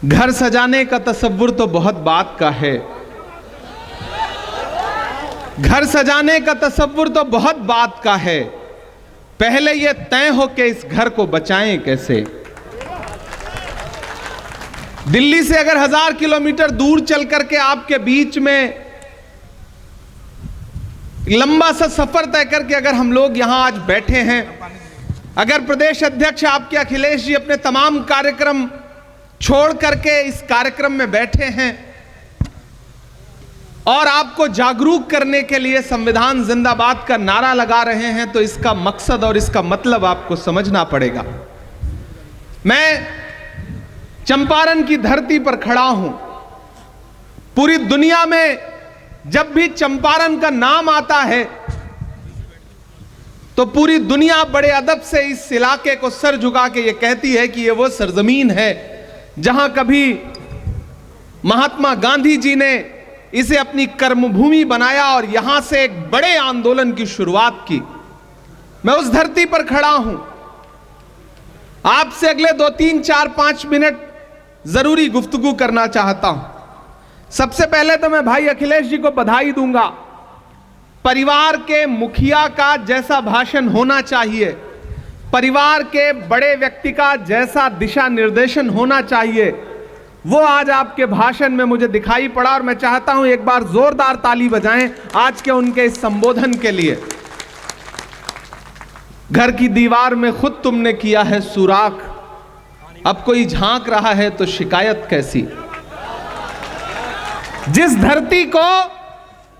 घर सजाने का तसव्वुर तो बहुत बात का है। घर सजाने का तसव्वुर तो बहुत बात का है, पहले यह तय हो कि इस घर को बचाएं कैसे। दिल्ली से अगर 1000 किलोमीटर दूर चल करके आपके बीच में लंबा सा सफर तय करके अगर हम लोग यहां आज बैठे हैं, अगर प्रदेश अध्यक्ष आपके अखिलेश जी अपने तमाम कार्यक्रम छोड़ करके इस कार्यक्रम में बैठे हैं और आपको जागरूक करने के लिए संविधान जिंदाबाद का नारा लगा रहे हैं, तो इसका मकसद और इसका मतलब आपको समझना पड़ेगा। मैं चंपारण की धरती पर खड़ा हूं। पूरी दुनिया में जब भी चंपारण का नाम आता है तो पूरी दुनिया बड़े अदब से इस इलाके को सर झुका के ये कहती है कि ये वो सरजमीन है जहां कभी महात्मा गांधी जी ने इसे अपनी कर्मभूमि बनाया और यहां से एक बड़े आंदोलन की शुरुआत की। मैं उस धरती पर खड़ा हूं। आपसे अगले 2, 3, 4, 5 मिनट जरूरी गुफ्तगू करना चाहता हूं। सबसे पहले तो मैं भाई अखिलेश जी को बधाई दूंगा। परिवार के मुखिया का जैसा भाषण होना चाहिए, परिवार के बड़े व्यक्ति का जैसा दिशा निर्देशन होना चाहिए, वो आज आपके भाषण में मुझे दिखाई पड़ा और मैं चाहता हूं एक बार जोरदार ताली बजाएं आज के उनके इस संबोधन के लिए। घर की दीवार में खुद तुमने किया है सुराख, अब कोई झांक रहा है तो शिकायत कैसी। जिस धरती को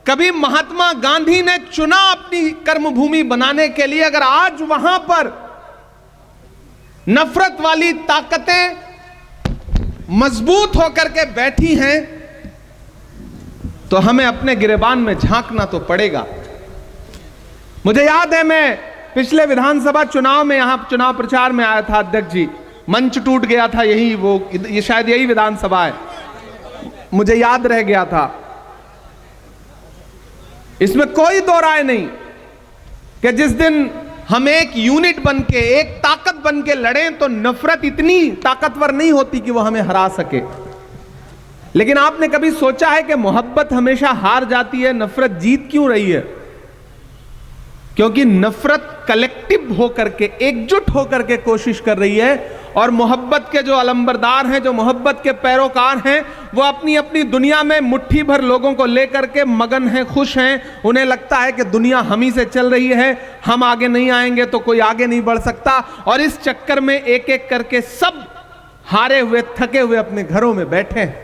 कभी महात्मा गांधी ने चुना अपनी कर्मभूमि बनाने के लिए, अगर आज वहां पर नफरत वाली ताकतें मजबूत होकर के बैठी हैं तो हमें अपने गिरेबान में झांकना तो पड़ेगा। मुझे याद है मैं पिछले विधानसभा चुनाव में यहां चुनाव प्रचार में आया था अध्यक्ष जी, मंच टूट गया था, ये शायद यही विधानसभा है, मुझे याद रह गया था। इसमें कोई दो राय नहीं कि जिस दिन हम एक यूनिट बन के, एक ताकत बन के लड़ें तो नफरत इतनी ताकतवर नहीं होती कि वो हमें हरा सके। लेकिन आपने कभी सोचा है कि मोहब्बत हमेशा हार जाती है, नफरत जीत क्यों रही है? क्योंकि नफरत कलेक्टिव होकर के, एकजुट होकर के कोशिश कर रही है और मोहब्बत के जो अलंबरदार हैं, जो मोहब्बत के पैरोकार हैं, वो अपनी अपनी दुनिया में मुट्ठी भर लोगों को लेकर के मगन हैं, खुश हैं। उन्हें लगता है कि दुनिया हम ही से चल रही है, हम आगे नहीं आएंगे तो कोई आगे नहीं बढ़ सकता, और इस चक्कर में एक एक करके सब हारे हुए, थके हुए अपने घरों में बैठे हैं।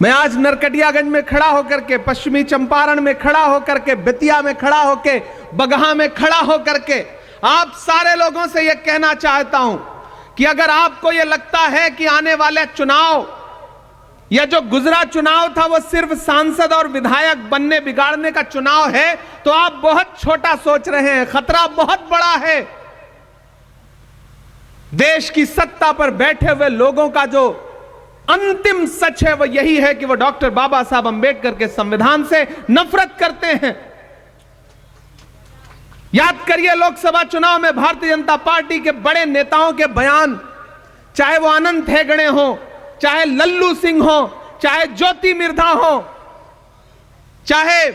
मैं आज नरकटियागंज में खड़ा होकर के, पश्चिमी चंपारण में खड़ा होकर के, बेतिया में खड़ा होकर, बगहा में खड़ा होकर के आप सारे लोगों से यह कहना चाहता हूं कि अगर आपको यह लगता है कि आने वाले चुनाव या जो गुजरा चुनाव था वो सिर्फ सांसद और विधायक बनने बिगाड़ने का चुनाव है, तो आप बहुत छोटा सोच रहे हैं। खतरा बहुत बड़ा है। देश की सत्ता पर बैठे हुए लोगों का जो अंतिम सच है वो यही है कि वो डॉक्टर बाबा साहब अंबेडकर के संविधान से नफरत करते हैं। याद करिए लोकसभा चुनाव में भारतीय जनता पार्टी के बड़े नेताओं के बयान, चाहे वो अनंत हेगड़े हो, चाहे लल्लू सिंह हो, चाहे ज्योति मिर्धा हो, चाहे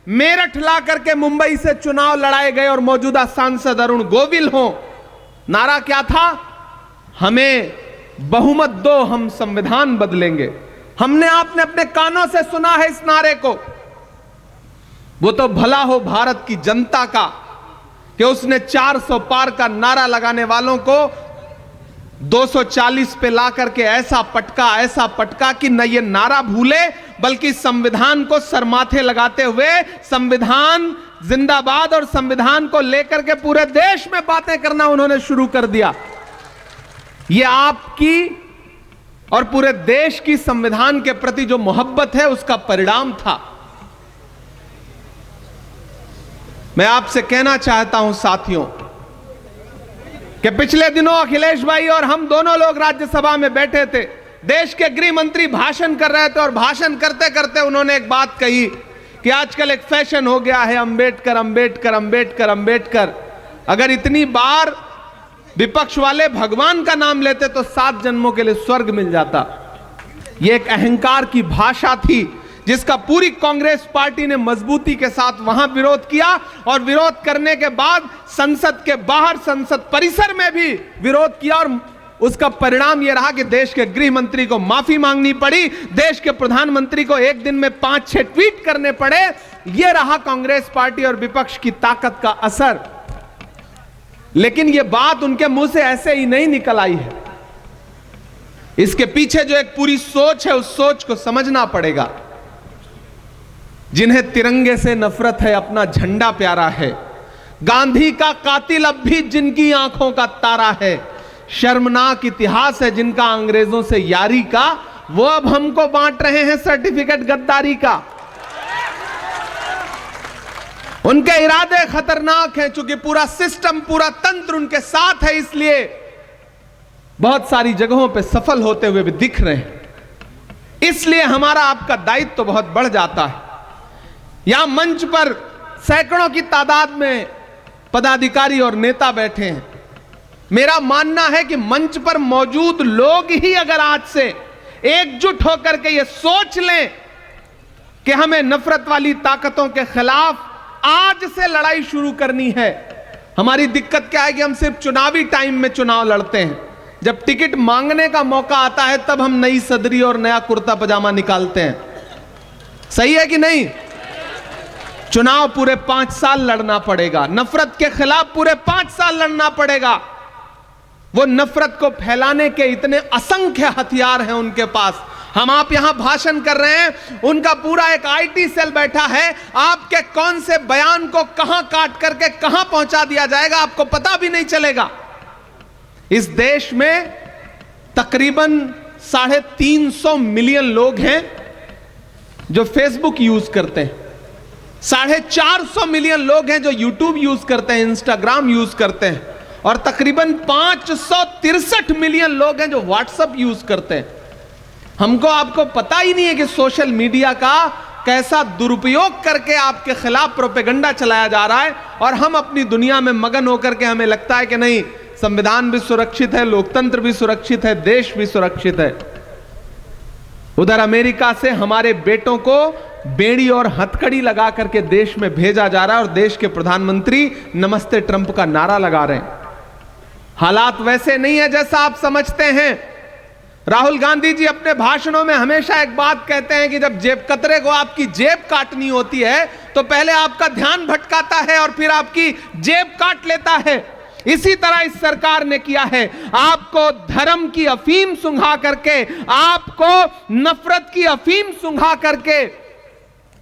मेरठ ला करके मुंबई से चुनाव लड़ाए गए और मौजूदा सांसद अरुण गोविल हो, नारा क्या था? हमें बहुमत दो, हम संविधान बदलेंगे। हमने आपने अपने कानों से सुना है इस नारे को। वो तो भला हो भारत की जनता का कि उसने 400 पार का नारा लगाने वालों को 240 पे ला करके ऐसा पटका कि न ये नारा भूले बल्कि संविधान को सरमाथे लगाते हुए संविधान जिंदाबाद और संविधान को लेकर के पूरे देश में बातें करना उन्होंने शुरू कर दिया। ये आपकी और पूरे देश की संविधान के प्रति जो मोहब्बत है उसका परिणाम था। मैं आपसे कहना चाहता हूं साथियों कि पिछले दिनों अखिलेश भाई और हम दोनों लोग राज्यसभा में बैठे थे। देश के गृह मंत्री भाषण कर रहे थे और भाषण करते करते उन्होंने एक बात कही कि आजकल एक फैशन हो गया है अंबेडकर अंबेडकर अंबेडकर अंबेडकर। अगर इतनी बार विपक्ष वाले भगवान का नाम लेते तो 7 जन्मों के लिए स्वर्ग मिल जाता। यह एक अहंकार की भाषा थी जिसका पूरी कांग्रेस पार्टी ने मजबूती के साथ वहां विरोध किया, और विरोध करने के बाद संसद के बाहर, संसद परिसर में भी विरोध किया, और उसका परिणाम यह रहा कि देश के गृह मंत्री को माफी मांगनी पड़ी, देश के प्रधानमंत्री को एक दिन में 5-6 ट्वीट करने पड़े। यह रहा कांग्रेस पार्टी और विपक्ष की ताकत का असर। लेकिन यह बात उनके मुंह से ऐसे ही नहीं निकल आई है, इसके पीछे जो एक पूरी सोच है, उस सोच को समझना पड़ेगा। जिन्हें तिरंगे से नफरत है, अपना झंडा प्यारा है, गांधी का कातिल अब भी जिनकी आंखों का तारा है, शर्मनाक इतिहास है जिनका अंग्रेजों से यारी का, वो अब हमको बांट रहे हैं सर्टिफिकेट गद्दारी का। उनके इरादे खतरनाक हैं, चूंकि पूरा सिस्टम, पूरा तंत्र उनके साथ है, इसलिए बहुत सारी जगहों पे सफल होते हुए भी दिख रहे हैं। इसलिए हमारा आपका दायित्व तो बहुत बढ़ जाता है। यहां मंच पर सैकड़ों की तादाद में पदाधिकारी और नेता बैठे हैं। मेरा मानना है कि मंच पर मौजूद लोग ही अगर आज से एकजुट होकर के ये सोच लें कि हमें नफरत वाली ताकतों के खिलाफ आज से लड़ाई शुरू करनी है। हमारी दिक्कत क्या है कि हम सिर्फ चुनावी टाइम में चुनाव लड़ते हैं, जब टिकट मांगने का मौका आता है तब हम नई सदरी और नया कुर्ता पजामा निकालते हैं। सही है कि नहीं? चुनाव पूरे 5 साल लड़ना पड़ेगा, नफरत के खिलाफ पूरे 5 साल लड़ना पड़ेगा। वो नफरत को फैलाने के इतने असंख्य हथियार हैं उनके पास। हम आप यहां भाषण कर रहे हैं, उनका पूरा एक आईटी सेल बैठा है, आपके कौन से बयान को कहां काट करके कहां पहुंचा दिया जाएगा आपको पता भी नहीं चलेगा। इस देश में तकरीबन 350 मिलियन लोग हैं जो फेसबुक यूज करते हैं, 450 मिलियन लोग हैं जो यूट्यूब यूज करते हैं, इंस्टाग्राम यूज करते हैं, और तकरीबन 563 मिलियन लोग हैं जो व्हाट्सएप यूज करते हैं। हमको आपको पता ही नहीं है कि सोशल मीडिया का कैसा दुरुपयोग करके आपके खिलाफ प्रोपेगेंडा चलाया जा रहा है, और हम अपनी दुनिया में मगन होकर के हमें लगता है कि नहीं, संविधान भी सुरक्षित है, लोकतंत्र भी सुरक्षित है, देश भी सुरक्षित है। उधर अमेरिका से हमारे बेटों को बेड़ी और हथकड़ी लगा करके देश में भेजा जा रहा है, और देश के प्रधानमंत्री नमस्ते ट्रंप का नारा लगा रहे हैं। हालात वैसे नहीं है जैसा आप समझते हैं। राहुल गांधी जी अपने भाषणों में हमेशा एक बात कहते हैं कि जब जेब कतरे को आपकी जेब काटनी होती है तो पहले आपका ध्यान भटकाता है और फिर आपकी जेब काट लेता है। इसी तरह इस सरकार ने किया है, आपको धर्म की अफीम सुंघा करके, आपको नफरत की अफीम सुंघा करके,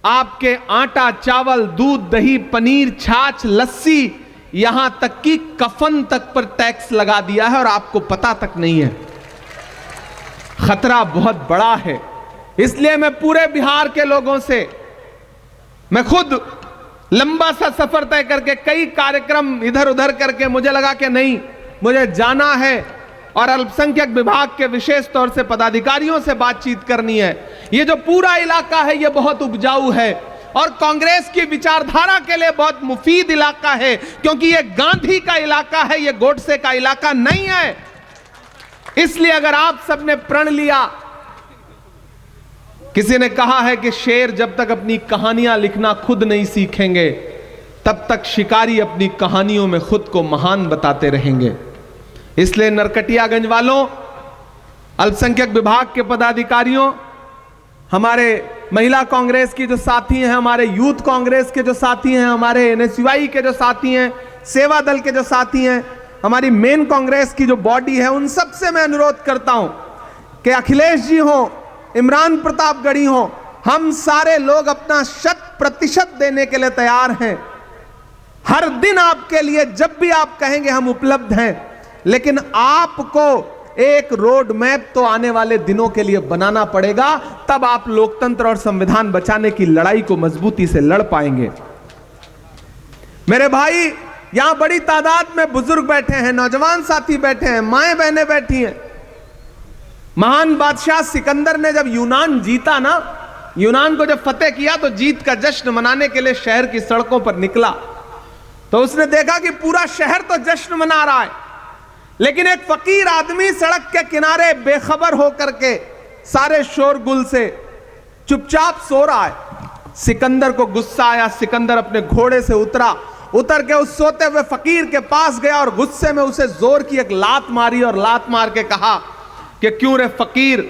आपके आटा, चावल, दूध, दही, पनीर, छाछ, लस्सी, यहां तक कि कफन तक पर टैक्स लगा दिया है और आपको पता तक नहीं है। खतरा बहुत बड़ा है। इसलिए मैं पूरे बिहार के लोगों से, मैं खुद लंबा सा सफर तय करके कई कार्यक्रम इधर उधर करके मुझे लगा कि नहीं, मुझे जाना है और अल्पसंख्यक विभाग के विशेष तौर से पदाधिकारियों से बातचीत करनी है। ये जो पूरा इलाका है ये बहुत उपजाऊ है और कांग्रेस की विचारधारा के लिए बहुत मुफीद इलाका है, क्योंकि ये गांधी का इलाका है, ये गोडसे का इलाका नहीं है। इसलिए अगर आप सबने प्रण लिया, किसी ने कहा है कि शेर जब तक अपनी कहानियां लिखना खुद नहीं सीखेंगे तब तक शिकारी अपनी कहानियों में खुद को महान बताते रहेंगे। इसलिए नरकटियागंज वालों, अल्पसंख्यक विभाग के पदाधिकारियों, हमारे महिला कांग्रेस की जो साथी हैं, हमारे यूथ कांग्रेस के जो साथी हैं, हमारे एनएसयूआई के जो साथी हैं, सेवा दल के जो साथी हैं, हमारी मेन कांग्रेस की जो बॉडी है, उन सब से मैं अनुरोध करता हूं कि अखिलेश जी हो, इमरान प्रतापगढ़ी हो, हम सारे लोग अपना 100% देने के लिए तैयार हैं। हर दिन आपके लिए जब भी आप कहेंगे हम उपलब्ध हैं, लेकिन आपको एक रोड मैप तो आने वाले दिनों के लिए बनाना पड़ेगा, तब आप लोकतंत्र और संविधान बचाने की लड़ाई को मजबूती से लड़ पाएंगे। मेरे भाई, यहां बड़ी तादाद में बुजुर्ग बैठे हैं, नौजवान साथी बैठे हैं, माएं बहनें बैठी हैं। महान बादशाह सिकंदर ने जब यूनान जीता ना, यूनान को जब फतेह किया तो जीत का जश्न मनाने के लिए शहर की सड़कों पर निकला, तो उसने देखा कि पूरा शहर तो जश्न मना रहा है, लेकिन एक फकीर आदमी सड़क के किनारे बेखबर होकर के सारे शोरगुल से चुपचाप सो रहा है। सिकंदर को गुस्सा आया, सिकंदर अपने घोड़े से उतर के उस सोते हुए फकीर के पास गया और गुस्से में उसे जोर की एक लात मारी और लात मार के कहा कि क्यों रे फकीर,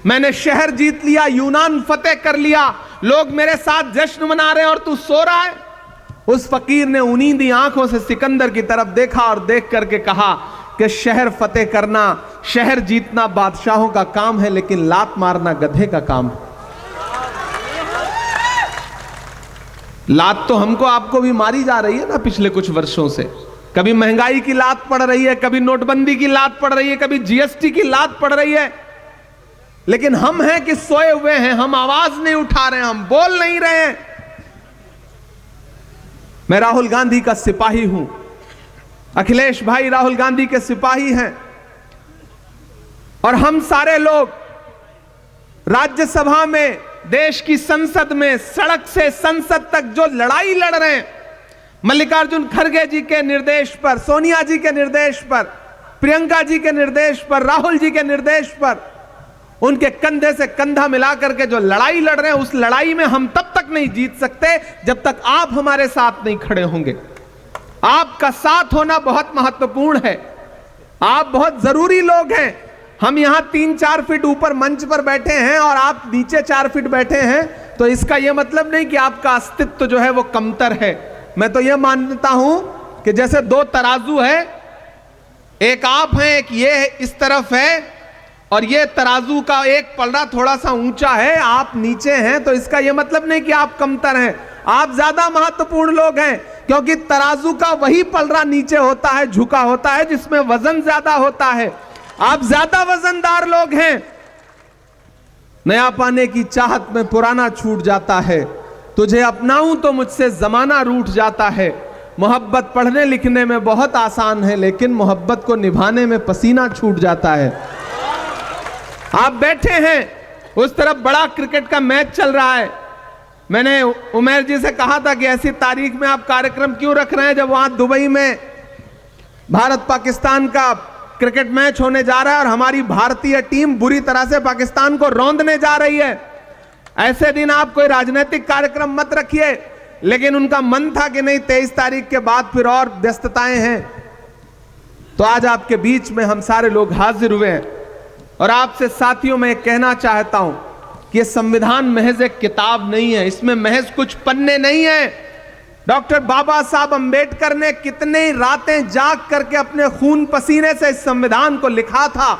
मैंने शहर जीत लिया, यूनान फतेह कर लिया, लोग मेरे साथ जश्न मना रहे हैं और तू सो रहा है। उस फकीर ने उनींदी आंखों से सिकंदर की तरफ देखा और देख करके कहा कि शहर फतेह करना, शहर जीतना बादशाहों का काम है, लेकिन लात मारना गधे का काम है। लात तो हमको आपको भी मारी जा रही है ना पिछले कुछ वर्षों से। कभी महंगाई की लात पड़ रही है, कभी नोटबंदी की लात पड़ रही है, कभी जीएसटी की लात पड़ रही है, लेकिन हम हैं कि सोए हुए हैं, हम आवाज नहीं उठा रहे हैं, हम बोल नहीं रहे हैं। मैं राहुल गांधी का सिपाही हूं, अखिलेश भाई राहुल गांधी के सिपाही हैं, और हम सारे लोग राज्यसभा में, देश की संसद में, सड़क से संसद तक जो लड़ाई लड़ रहे हैं, मल्लिकार्जुन खड़गे जी के निर्देश पर, सोनिया जी के निर्देश पर, प्रियंका जी के निर्देश पर, राहुल जी के निर्देश पर, उनके कंधे से कंधा मिलाकर के जो लड़ाई लड़ रहे हैं, उस लड़ाई में हम तब तक नहीं जीत सकते जब तक आप हमारे साथ नहीं खड़े होंगे। आपका साथ होना बहुत महत्वपूर्ण है, आप बहुत जरूरी लोग हैं। हम यहां 3-4 फीट ऊपर मंच पर बैठे हैं और आप नीचे 4 फीट बैठे हैं, तो इसका यह मतलब नहीं कि आपका अस्तित्व जो है वो कमतर है। मैं तो यह मानता हूं कि जैसे 2 तराजू है, एक आप हैं, एक ये इस तरफ है, और ये तराजू का एक पलड़ा थोड़ा सा ऊंचा है, आप नीचे हैं, तो इसका यह मतलब नहीं कि आप कमतर हैं। आप ज्यादा महत्वपूर्ण लोग हैं, क्योंकि तराजू का वही पलड़ा नीचे होता है, झुका होता है, जिसमें वजन ज्यादा होता है। आप ज्यादा वजनदार लोग हैं। नया पाने की चाहत में पुराना छूट जाता है, तुझे अपनाऊं तो मुझसे जमाना रूठ जाता है। मोहब्बत पढ़ने लिखने में बहुत आसान है, लेकिन मोहब्बत को निभाने में पसीना छूट जाता है। आप बैठे हैं, उस तरफ बड़ा क्रिकेट का मैच चल रहा है। मैंने उमेर जी से कहा था कि ऐसी तारीख में आप कार्यक्रम क्यों रख रहे हैं जब वहां दुबई में भारत पाकिस्तान का क्रिकेट मैच होने जा रहा है और हमारी भारतीय टीम बुरी तरह से पाकिस्तान को रौंदने जा रही है। ऐसे दिन आप कोई राजनीतिक कार्यक्रम मत रखिए, लेकिन उनका मन था कि नहीं, 23 तारीख के बाद फिर और व्यस्तताएं हैं, तो आज आपके बीच में हम सारे लोग हाजिर हुए हैं। और आपसे साथियों मैं कहना चाहता हूं कि यह संविधान महज एक किताब नहीं है, इसमें महज कुछ पन्ने नहीं है। डॉक्टर बाबा साहब अंबेडकर ने कितने रातें जाग करके अपने खून पसीने से इस संविधान को लिखा था।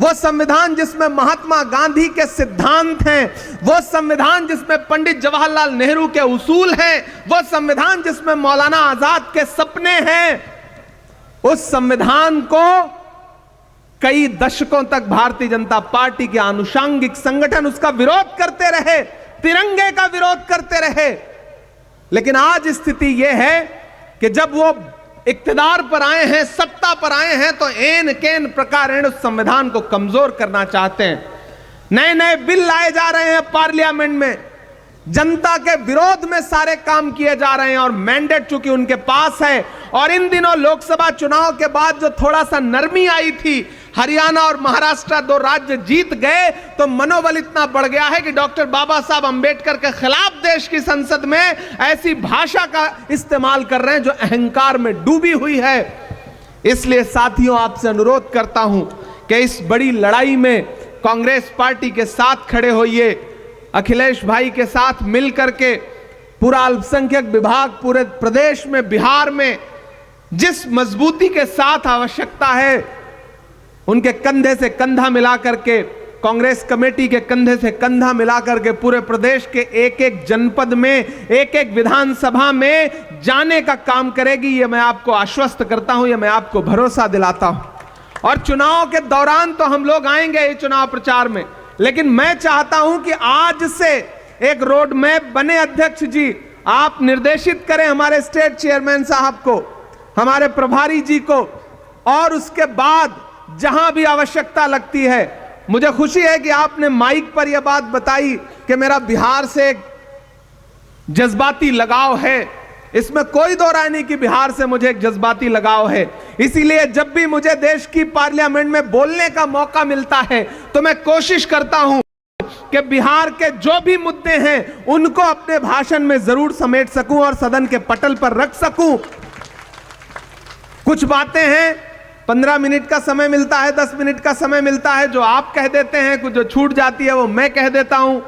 वो संविधान जिसमें महात्मा गांधी के सिद्धांत हैं, वो संविधान जिसमें पंडित जवाहरलाल नेहरू के उसूल हैं, वो संविधान जिसमें मौलाना आजाद के सपने हैं, उस संविधान को कई दशकों तक भारतीय जनता पार्टी के आनुषंगिक संगठन उसका विरोध करते रहे, तिरंगे का विरोध करते रहे। लेकिन आज स्थिति यह है कि जब वो इक्तिदार पर आए हैं, सत्ता पर आए हैं, तो एन केन प्रकार उस संविधान को कमजोर करना चाहते हैं। नए नए बिल लाए जा रहे हैं पार्लियामेंट में, जनता के विरोध में सारे काम किए जा रहे हैं, और मैंडेट चूंकि उनके पास है। और इन दिनों लोकसभा चुनाव के बाद जो थोड़ा सा नरमी आई थी, हरियाणा और महाराष्ट्र 2 राज्य जीत गए, तो मनोबल इतना बढ़ गया है कि डॉक्टर बाबा साहब अंबेडकर के खिलाफ देश की संसद में ऐसी भाषा का इस्तेमाल कर रहे हैं जो अहंकार में डूबी हुई है। इसलिए साथियों, आपसे अनुरोध करता हूं कि इस बड़ी लड़ाई में कांग्रेस पार्टी के साथ खड़े होइए, अखिलेश भाई के साथ मिलकर के पूरा अल्पसंख्यक विभाग पूरे प्रदेश में, बिहार में जिस मजबूती के साथ आवश्यकता है, उनके कंधे से कंधा मिलाकर के, कांग्रेस कमेटी के कंधे से कंधा मिलाकर के पूरे प्रदेश के एक एक जनपद में, एक एक विधानसभा में जाने का काम करेगी। ये मैं आपको आश्वस्त करता हूं, ये मैं आपको भरोसा दिलाता हूं। और चुनाव के दौरान तो हम लोग आएंगे ये चुनाव प्रचार में, लेकिन मैं चाहता हूं कि आज से एक रोड मैप बने। अध्यक्ष जी, आप निर्देशित करें हमारे स्टेट चेयरमैन साहब को, हमारे प्रभारी जी को, और उसके बाद जहां भी आवश्यकता लगती है। मुझे खुशी है कि आपने माइक पर यह बात बताई कि मेरा बिहार से एक जज्बाती लगाव है, इसमें कोई दो राय नहीं कि बिहार से मुझे एक जज्बाती लगाव है। इसीलिए जब भी मुझे देश की पार्लियामेंट में बोलने का मौका मिलता है तो मैं कोशिश करता हूं कि बिहार के जो भी मुद्दे हैं उनको अपने भाषण में जरूर समेट सकूं और सदन के पटल पर रख सकूं। कुछ बातें हैं 15 मिनट का समय मिलता है, 10 मिनट का समय मिलता है, जो आप कह देते हैं, कुछ जो छूट जाती है वो मैं कह देता हूं।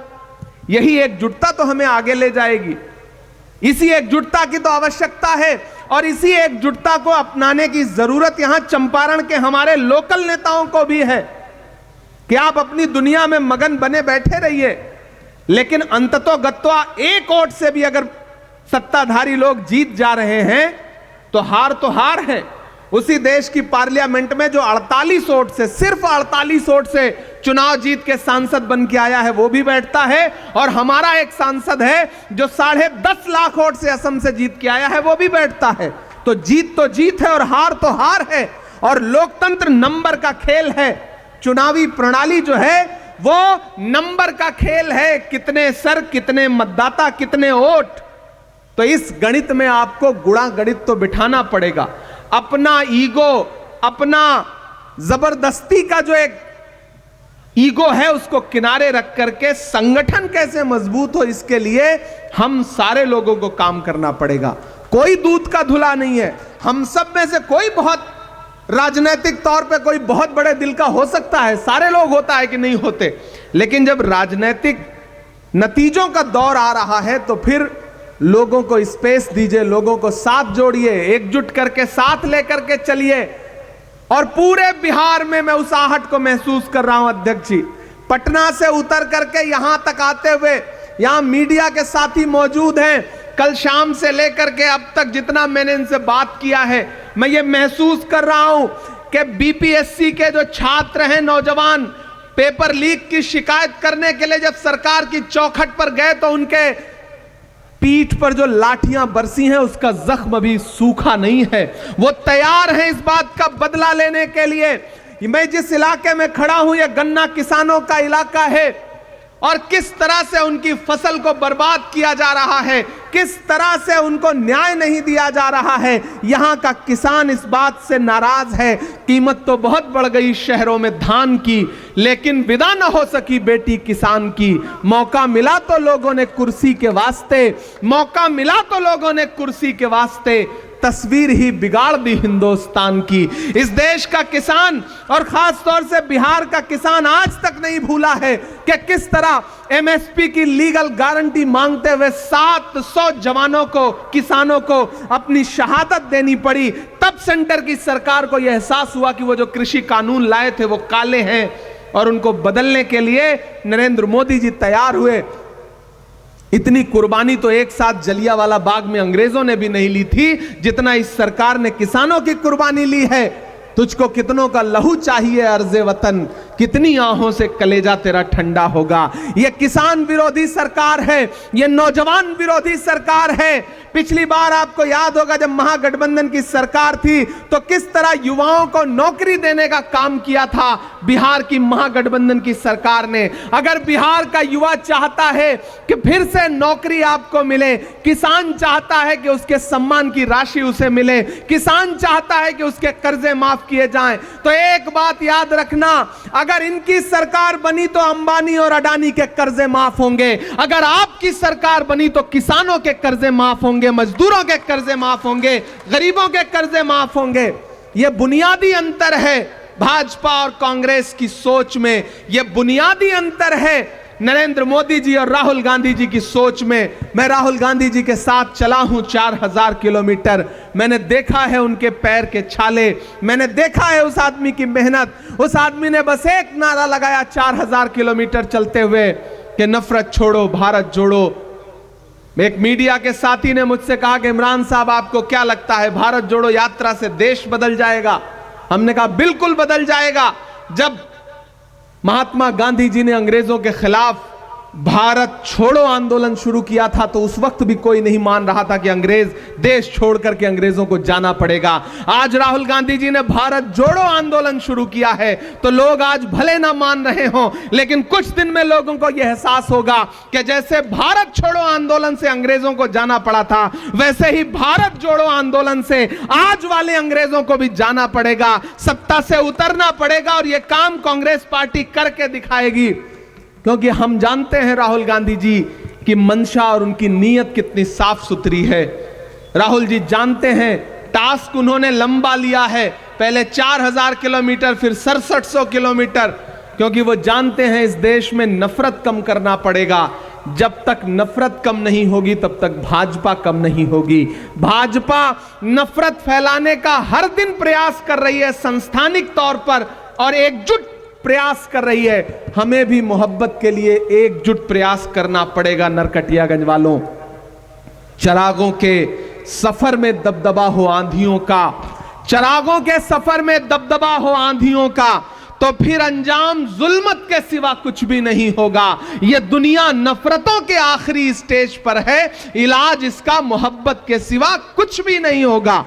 यही एकजुटता तो हमें आगे ले जाएगी। इसी एकजुटता की तो आवश्यकता है और इसी एकजुटता को अपनाने की जरूरत यहां चंपारण के हमारे लोकल नेताओं को भी है कि आप अपनी दुनिया में मगन बने बैठे रहिए, लेकिन अंततोगत्वा एक वोट से भी अगर सत्ताधारी लोग जीत जा रहे हैं तो हार है। उसी देश की पार्लियामेंट में जो 48 वोट से, सिर्फ 48 वोट से चुनाव जीत के सांसद बन के आया है वो भी बैठता है, और हमारा एक सांसद है जो 10.5 लाख वोट से असम से जीत के आया है वो भी बैठता है। तो जीत है और हार है, और लोकतंत्र नंबर का खेल है। चुनावी प्रणाली जो है वो नंबर का खेल है, कितने सर, कितने मतदाता, कितने वोट। तो इस गणित में आपको गुणा गणित तो बिठाना पड़ेगा। अपना ईगो, अपना जबरदस्ती का जो एक ईगो है उसको किनारे रख करके संगठन कैसे मजबूत हो, इसके लिए हम सारे लोगों को काम करना पड़ेगा। कोई दूध का धुला नहीं है। हम सब में से कोई बहुत राजनीतिक तौर पे कोई बहुत बड़े दिल का हो सकता है, सारे लोग होता है कि नहीं होते, लेकिन जब राजनीतिक नतीजों का दौर आ रहा है तो फिर लोगों को स्पेस दीजिए, लोगों को साथ जोड़िए, एकजुट करके साथ लेकर के चलिए। और पूरे बिहार में मैं उस आहट को महसूस कर रहा हूं अध्यक्ष जी। पटना से उतर करके यहां तक आते हुए, यहां मीडिया के साथी मौजूद हैं, कल शाम से लेकर के अब तक जितना मैंने इनसे बात किया है, मैं ये महसूस कर रहा हूं कि बीपीएससी के जो छात्र हैं, नौजवान, पेपर लीक की शिकायत करने के लिए जब सरकार की चौखट पर गए तो उनके पीठ पर जो लाठियां बरसी हैं उसका जख्म अभी सूखा नहीं है। वो तैयार हैं इस बात का बदला लेने के लिए। मैं जिस इलाके में खड़ा हूं यह गन्ना किसानों का इलाका है, और किस तरह से उनकी फसल को बर्बाद किया जा रहा है, किस तरह से उनको न्याय नहीं दिया जा रहा है। यहां का किसान इस बात से नाराज है। कीमत तो बहुत बढ़ गई शहरों में धान की, लेकिन विदा न हो सकी बेटी किसान की। मौका मिला तो लोगों ने कुर्सी के वास्ते, मौका मिला तो लोगों ने कुर्सी के वास्ते तस्वीर ही बिगाड़ दी हिंदुस्तान की। इस देश का किसान और खास तौर से बिहार का किसान आज तक नहीं भूला है कि किस तरह एमएसपी की लीगल गारंटी मांगते हुए 700 जवानों को, किसानों को अपनी शहादत देनी पड़ी। तब सेंटर की सरकार को यह एहसास हुआ कि वो जो कृषि कानून लाए थे वो काले हैं, और उनको बदलने के लिए नरेंद्र मोदी जी तैयार हुए। इतनी कुर्बानी तो एक साथ जलियांवाला बाग में अंग्रेजों ने भी नहीं ली थी जितना इस सरकार ने किसानों की कुर्बानी ली है। तुझको कितनों का लहू चाहिए अर्ज़े वतन, कितनी आहों से कलेजा तेरा ठंडा होगा। यह किसान विरोधी सरकार है, यह नौजवान विरोधी सरकार है। पिछली बार आपको याद होगा जब महागठबंधन की सरकार थी तो किस तरह युवाओं को नौकरी देने का काम किया था बिहार की महागठबंधन की सरकार ने। अगर बिहार का युवा चाहता है कि फिर से नौकरी आपको मिले, किसान चाहता है कि उसके सम्मान की राशि उसे मिले, किसान चाहता है कि उसके कर्जे माफ किए जाएं, तो एक बात याद रखना, अगर इनकी सरकार बनी तो अंबानी और अडानी के कर्जे माफ होंगे। अगर आपकी सरकार बनी तो किसानों के कर्जे माफ होंगे, मजदूरों के कर्जे माफ होंगे, गरीबों के कर्जे माफ होंगे। यह बुनियादी अंतर है भाजपा और कांग्रेस की सोच में, यह बुनियादी अंतर है नरेंद्र मोदी जी और राहुल गांधी जी की सोच में। मैं राहुल गांधी जी के साथ चला हूं 4000 किलोमीटर। मैंने देखा है उनके पैर के छाले, मैंने देखा है उस आदमी की मेहनत। उस आदमी ने बस एक नारा लगाया 4000 किलोमीटर चलते हुए कि नफरत छोड़ो, भारत जोड़ो। एक मीडिया के साथी ने मुझसे कहा कि इमरान साहब आपको क्या लगता है भारत जोड़ो यात्रा से देश बदल जाएगा? हमने कहा बिल्कुल बदल जाएगा। जब महात्मा गांधी जी ने अंग्रेजों के खिलाफ भारत छोड़ो आंदोलन शुरू किया था तो उस वक्त भी कोई नहीं मान रहा था कि अंग्रेज देश छोड़ करके अंग्रेजों को जाना पड़ेगा। आज राहुल गांधी जी ने भारत जोड़ो आंदोलन शुरू किया है तो लोग आज भले ना मान रहे हों, लेकिन कुछ दिन में लोगों को यह एहसास होगा कि जैसे भारत छोड़ो आंदोलन से अंग्रेजों को जाना पड़ा था, वैसे ही भारत जोड़ो आंदोलन से आज वाले अंग्रेजों को भी जाना पड़ेगा, सत्ता से उतरना पड़ेगा। और यह काम कांग्रेस पार्टी करके दिखाएगी, क्योंकि हम जानते हैं राहुल गांधी जी की मंशा और उनकी नीयत कितनी साफ सुथरी है। राहुल जी जानते हैं टास्क उन्होंने लंबा लिया है, पहले 4000 किलोमीटर, फिर 6700 किलोमीटर, क्योंकि वो जानते हैं इस देश में नफरत कम करना पड़ेगा। जब तक नफरत कम नहीं होगी तब तक भाजपा कम नहीं होगी। भाजपा नफरत फैलाने का हर दिन प्रयास कर रही है संस्थानिक तौर पर और एकजुट प्रयास कर रही है। हमें भी मोहब्बत के लिए एकजुट प्रयास करना पड़ेगा। नरकटियागंज वालों, चिरागों के सफर में दबदबा हो आंधियों का, चिरागों के सफर में दबदबा हो आंधियों का, तो फिर अंजाम जुल्मत के सिवा कुछ भी नहीं होगा। यह दुनिया नफरतों के आखिरी स्टेज पर है, इलाज इसका मोहब्बत के सिवा कुछ भी नहीं होगा।